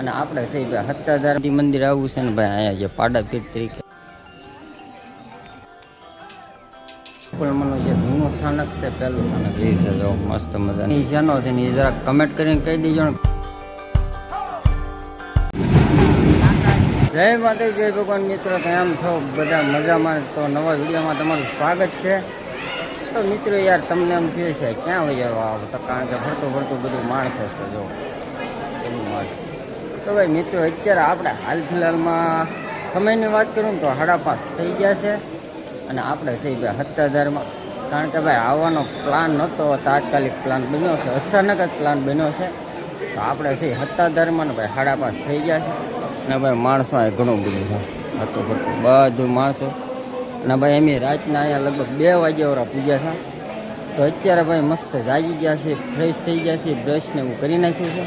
અને આપણે છે ભાઈ હત્તાધારથી મંદિર આવવું છે ને ભાઈ અહીંયા જે પાડાપીર તરીકે જે જૂનું સ્થાનક છે પહેલું સ્થાનક એ છે જો મસ્ત મજાની શેનો છે ને એ જરાક કમેન્ટ કરીને કહી દેજો ને. જય માતા જય ભગવાન મિત્રો, કેમ છો બધા મજામાં? તો નવા વિડીયોમાં તમારું સ્વાગત છે. તો મિત્રો યાર તમને એમ કહે છે ક્યાં વૈયા આવો તો કારણ કે ફરતું બધું માણસ હશે જો એનું માણસ. તો ભાઈ મિત્રો અત્યારે આપણે હાલ ફિલહાલમાં સમયની વાત કરું તો 5:30 થઈ ગયા છે અને આપણે છે ભાઈ હત્તાધારમાં, કારણ કે ભાઈ આવવાનો પ્લાન નહોતો, તાત્કાલિક પ્લાન બન્યો છે, અચાનક જ પ્લાન બન્યો છે. તો આપણે છે હત્તાધારમાં ને ભાઈ 5:30 થઈ ગયા છે અને ભાઈ માણસો અહીં ઘણું બધું છે હતું બધું માણસો. અને ભાઈ એમ રાતના અહીંયા લગભગ 2 વાગ્યા પૂજ્યા છે. તો અત્યારે ભાઈ મસ્ત જાગી ગયા છે, ફ્રેશ થઈ ગયા છે, બ્રશ ને એવું કરી નાખ્યું છે.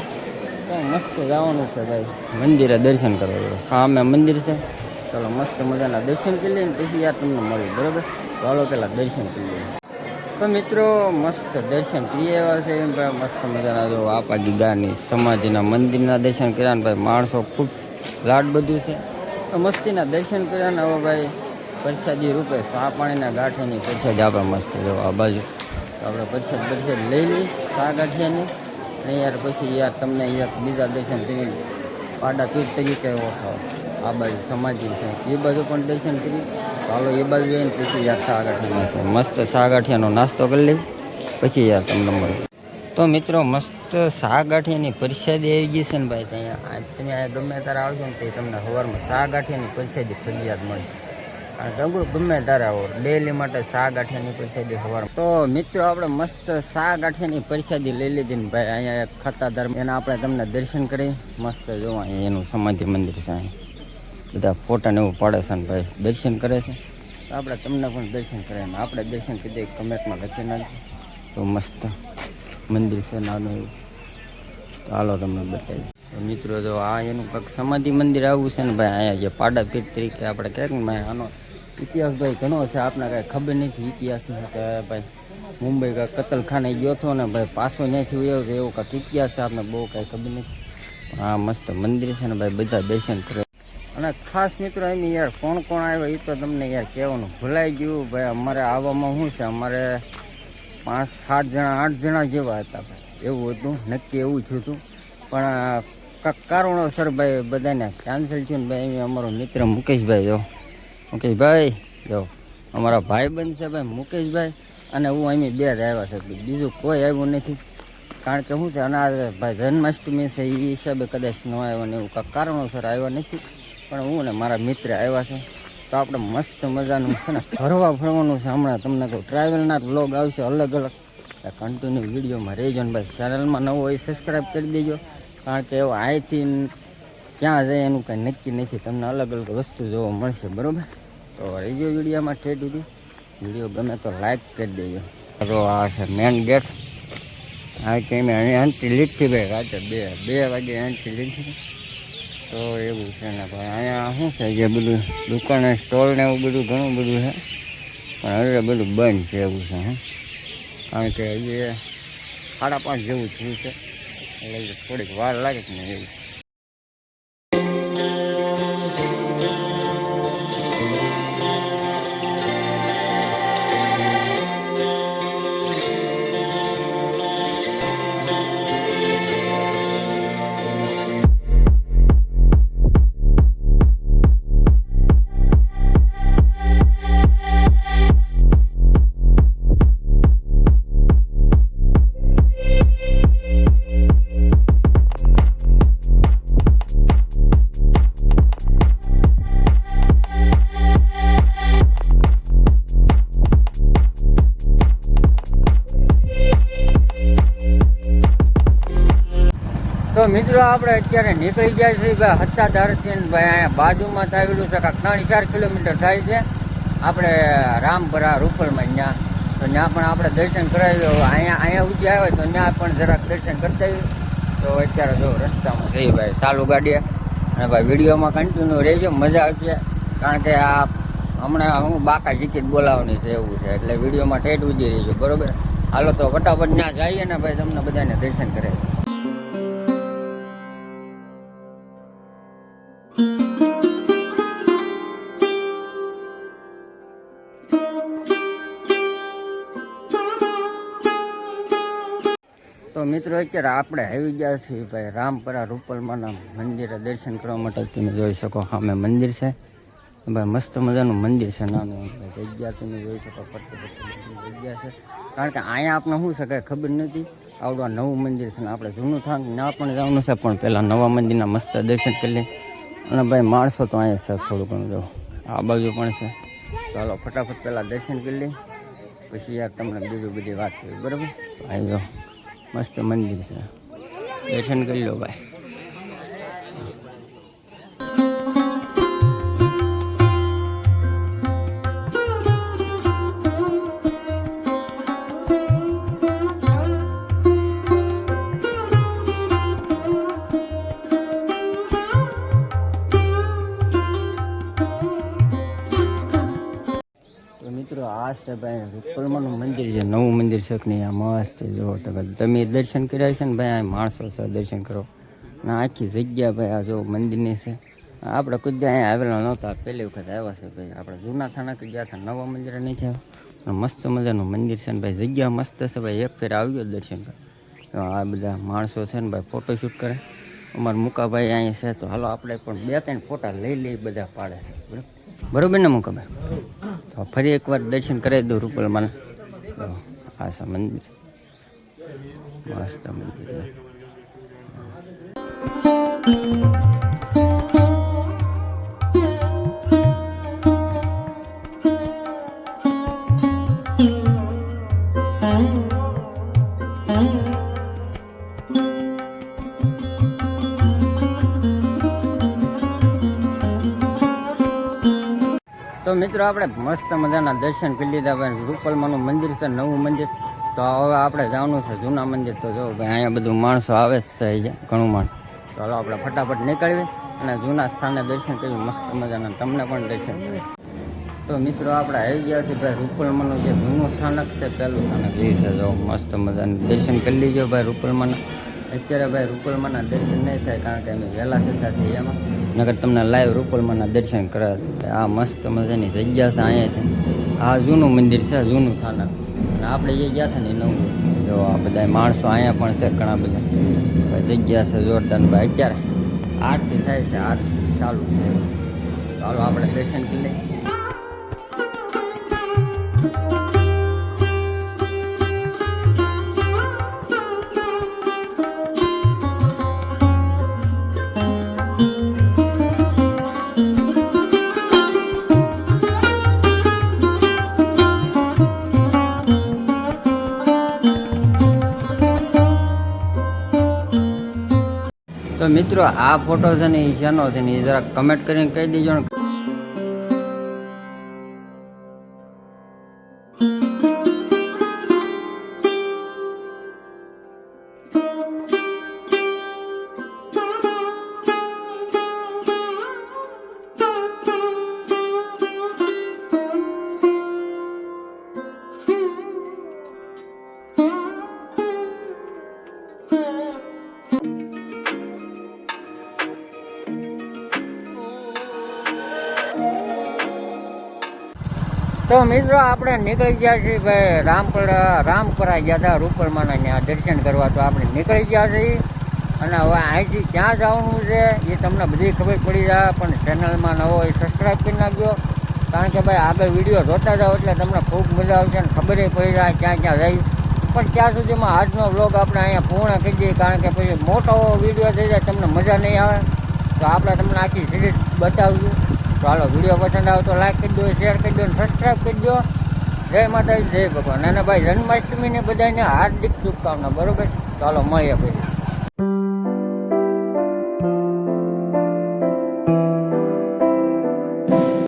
તો મસ્ત જવાનું છે ભાઈ મંદિરે દર્શન કરવા. હા અમે મંદિર છે, ચાલો મસ્ત મજાના દર્શન કરી લઈએ ને પછી યાર તમને મળ્યું બરાબર. ચાલો પહેલાં દર્શન કરી લઈએ. તો મિત્રો મસ્ત દર્શન કરી એવા છે ભાઈ, મસ્ત મજાના જો આપા ગીગાની સમાધિના મંદિરના દર્શન કર્યા ને ભાઈ માણસો ખૂબ લાડ બધું છે. તો મસ્તીના દર્શન કર્યા ને હવે ભાઈ પ્રસાદી રૂપે ચા પાણીના ગાંઠિયાની પ્રસાદ આપણે મસ્ત જો આ બાજુ આપણે પ્રસાદ લઈ લઈ ચા ગાંઠિયાની અને યાર પછી યાર તમને યાર બીજા દર્શન કરી પાડાપીર તરીકે ઓળખાવો. આ બાજુ સમાધિ છે એ બાજુ પણ દર્શન કરી. ચાલો એ બાજુ જઈને પછી યાર ચા ગાંઠિયાનો છે મસ્ત ચા ગાંઠિયાનો નાસ્તો કરી લઈ પછી યાર તમને મળે. તો મિત્રો મસ્ત ચા ગાંઠિયાની પ્રસાદી આવી ગઈ છે ને ભાઈ. ત્યાં તમે ગમે ત્યારે આવશો ને તો તમને સવારમાં ચા ગાંઠિયાની પ્રસાદી ફરિયાદ મળે, કારણ કે ગમે ત્યારે આવો ડેલી માટે ચા ગાંઠિયાની પ્રસાદી સવારમાં. તો મિત્રો આપણે મસ્ત ચા ગાંઠિયાની પ્રસાદી લઈ લીધી ને ભાઈ અહીંયા એક ખત્તાધાર એના આપણે તમને દર્શન કરી મસ્ત જોવા. અહીંયા એનું સમાધિ મંદિર છે, બધા ફોટાને એવું પાડે છે ને ભાઈ દર્શન કરે છે. તો આપણે તમને પણ દર્શન કરે ને આપણે દર્શન કીધું કમેન્ટમાં લખી નાખીએ. તો મસ્ત મંદિર છે નાનું એવું, તો હાલો તમને બતાવી. તો મિત્રો જો આ એનું કંઈક સમાધિ મંદિર આવું છે ને ભાઈ. અહીંયા જે પાડાપીર તરીકે આપણે કહે ને ભાઈ આનો ઇતિહાસ ભાઈ ઘણો છે, આપણે કાંઈ ખબર નથી ઇતિહાસમાં કે ભાઈ મુંબઈ કાંઈ કતલખાને ગયો હતો ને ભાઈ પાછો ત્યાંથી એવું એવું કાંઈક ઇતિહાસ છે, આપણે બહુ કાંઈ ખબર નથી. આ મસ્ત મંદિર છે ને ભાઈ બધા દર્શન કરે. અને ખાસ મિત્રો એમ યાર કોણ આવ્યો એ તો તમને યાર કહેવાનું ભૂલાઈ ગયું ભાઈ. અમારે આવવામાં શું છે, અમારે 5-7 જણા 8 જણા જેવા હતા ભાઈ, એવું હતું નક્કી એવું થયું હતું. પણ કારણોસર ભાઈ બધાને કેન્સલ થયું ને ભાઈ. એમ અમારો મિત્ર મુકેશભાઈ જો અમારા ભાઈબંધ છે ભાઈ મુકેશભાઈ અને હું અહીં 2 જ આવ્યા છે, બીજું કોઈ આવ્યું નથી. કારણ કે શું છે અને ભાઈ જન્માષ્ટમી છે એ હિસાબે કદાચ ન આવ્યા ને એવું કાંઈક કારણોસર આવ્યા નથી. પણ હું ને મારા મિત્ર આવ્યા છે. તો આપણે મસ્ત મજાનું છે ને ફરવાનું છે. હમણાં તમને કહું ટ્રાવેલના વ્લોગ આવશે અલગ અલગ, કન્ટિન્યુ વિડીયોમાં રહેજો ને ભાઈ. ચેનલમાં નવો હોય સબસ્ક્રાઈબ કરી દેજો, કારણ કે એવું અહીંથી ક્યાં જાય એનું કાંઈ નક્કી નથી. તમને અલગ અલગ વસ્તુ જોવા મળશે બરાબર. તો રહેજો વિડીયોમાં ઠેઠ સુધી. વિડીયો ગમે તો લાઈક કરી દેજો. તો આ છે મેન ગેટ. આ કે મેં એન્ટ્રી લીધી ભાઈ રાતે 2 વાગે એન્ટ્રી લીધી. તો એવું છે ને ભાઈ અહીંયા શું છે જે બધું દુકાને સ્ટોલ ને એવું બધું ઘણું બધું છે, પણ હવે બધું બંધ છે એવું છે. કારણ કે હજી 5:30 જેવું થયું છે એટલે થોડીક વાર લાગે છે ને એવું. તો મિત્રો આપણે અત્યારે નીકળી ગયા છીએ ભાઈ હત્તાધારથી ભાઈ. અહીંયા બાજુમાં તો આવેલું છે કાંક 3-4 કિલોમીટર થાય છે આપણે રામપરા રૂપલમાં. ત્યાં તો ત્યાં પણ આપણે દર્શન કરાવ્યું. અહીંયા સુધી આવે તો ત્યાં પણ જરાક દર્શન કરતા આવીએ. તો અત્યારે જો રસ્તામાં જઈએ ભાઈ ચાલુ ગાડીએ અને ભાઈ વિડીયોમાં કન્ટિન્યુ રહેજો, મજા આવશે. કારણ કે આ હમણાં હું બાકા ટિકિટ બોલાવવાની છે એવું છે, એટલે વિડીયોમાં ઠેઠ ઉજી રહીજો બરાબર. હાલો તો ફટાફટ ત્યાં જઈએ ને ભાઈ તમને બધાને દર્શન કરાવીએ. મિત્રો અત્યારે આપણે આવી ગયા છીએ ભાઈ રામપરા રૂપલમાના મંદિરે દર્શન કરવા માટે. તમે જોઈ શકો સામે મંદિર છે ભાઈ, મસ્ત મજાનું મંદિર છે નાનું ભાઈ. જગ્યા તમે જોઈ શકો પટ્ટી જગ્યા છે, કારણ કે અહીંયા આપણે શું છે કાંઈ ખબર નથી. આવડું નવું મંદિર છે ને આપણે જૂનું થાન ના પણ જવાનું છે, પણ પહેલાં નવા મંદિરના મસ્ત દર્શન કરી લઈએ. અને ભાઈ માણસો તો અહીંયા છે થોડું ઘણું, જો આ બાજુ પણ છે. ચાલો ફટાફટ પહેલાં દર્શન કરી લઈએ, પછી યાર તમને બીજું બધી વાત કરી, બરાબર? આવી જો મસ્ત મંદિર છે, દર્શન કરી લો ભાઈ. મિત્રો આ છે ભાઈ રૂપલમાનું મંદિર છે, નવું મંદિર છે કે નહીં? આ મસ્ત જો તમે દર્શન કર્યા છે ને ભાઈ, આ માણસો છે દર્શન કરો ને આખી જગ્યા ભાઈ આ જો મંદિરની છે. આપણે ખુદ અહીંયા આવેલા નહોતા, પહેલી વખત આવ્યા છે ભાઈ. આપણે જૂના થાના કે ગયા હતા, નવા મંદિરે નહીં થયા. મસ્ત મજાનું મંદિર છે ને ભાઈ, જગ્યા મસ્ત છે ભાઈ. એક ફેર આવી ગયો દર્શન કરે. આ બધા માણસો છે ને ભાઈ ફોટોશૂટ કરે. અમારા મુકાભાઈ અહીંયા છે, તો હાલો આપણે પણ 2-3 ફોટા લઈ લઈ, બધા પાડે છે, બરોબર ને મુકાભાઈ? તો ફરી એકવાર દર્શન કરાવી દઉં રૂપલમાના. આ છે મંદિર, મસ્ત મંદિર. તો મિત્રો આપણે મસ્ત મજાના દર્શન કરી લીધા ભાઈ. રૂપલમાનું મંદિર છે, નવું મંદિર. તો હવે આપણે જવાનું છે જૂના મંદિર. તો જો ભાઈ અહીંયા બધું માણસો આવે છે, ઘણું માણસ. તો હાલો આપણે ફટાફટ નીકળવી અને જૂના સ્થાને દર્શન કરી મસ્ત મજાના, તમને પણ દર્શન કરી. તો મિત્રો આપણે આવી ગયા છીએ ભાઈ રૂપલમાનું જે જૂનું સ્થાનક છે, પહેલું સ્થાનક એ છે. જો મસ્ત મજાનું દર્શન કરી લીજો ભાઈ રૂપલમાના. અત્યારે ભાઈ રૂપલમાના દર્શન નહીં થાય, કારણ કે અમે વહેલા સીધા છીએ એમાં, નગર તમને લાઈવ રૂપલમાના દર્શન કરે. આ મસ્ત મજાની જગ્યા છે અહીંયાથી. આ જૂનું મંદિર છે, જૂનું સ્થાનક. અને આપણે જે ગયા હતા ને એ નવું. જો આ બધા માણસો અહીંયા પણ છે ઘણા બધા ભાઈ. જગ્યા છે જોરદાર ભાઈ. અત્યારે આરતી થાય છે, આરતી ચાલુ છે. ચાલો આપણે દર્શન કરી લઈએ. તો મિત્રો આ ફોટો છે ને એ શેનો છે ને એ જરા કમેન્ટ કરીને કહી દેજો ને. તો મિત્રો આપણે નીકળી ગયા છીએ ભાઈ રામપરા ગયા હતા રૂપલમાના ત્યાં દર્શન કરવા. તો આપણે નીકળી ગયા છીએ અને હવે અહીંથી ક્યાં જવાનું છે એ તમને બધી ખબર પડી જાય. પણ ચેનલમાં નવો હોય સબસ્ક્રાઈબ કરી નાખજો, કારણ કે ભાઈ આગળ વિડીયો જોતા જાઓ એટલે તમને ખૂબ મજા આવશે અને ખબર પડી જાય ક્યાં ક્યાં જઈ. પણ ત્યાં સુધીમાં આજનો વ્લોગ આપણે અહીંયા પૂર્ણ કરી દઈએ, કારણ કે પછી મોટો વિડીયો થઈ જાય તમને મજા નહીં આવે. તો આપણે તમને આખી સિરીઝ બતાવશું. તો હાલો વિડીયો પસંદ આવે તો લાઈક કરી દો, શેર કરી દો અને સબસ્ક્રાઈબ કરી દો. જય માતાજી, જય ભગવાન. અને ભાઈ જન્માષ્ટમીની બધાને હાર્દિક શુભકામના, બરોબર? ચાલો મળીએ પછી.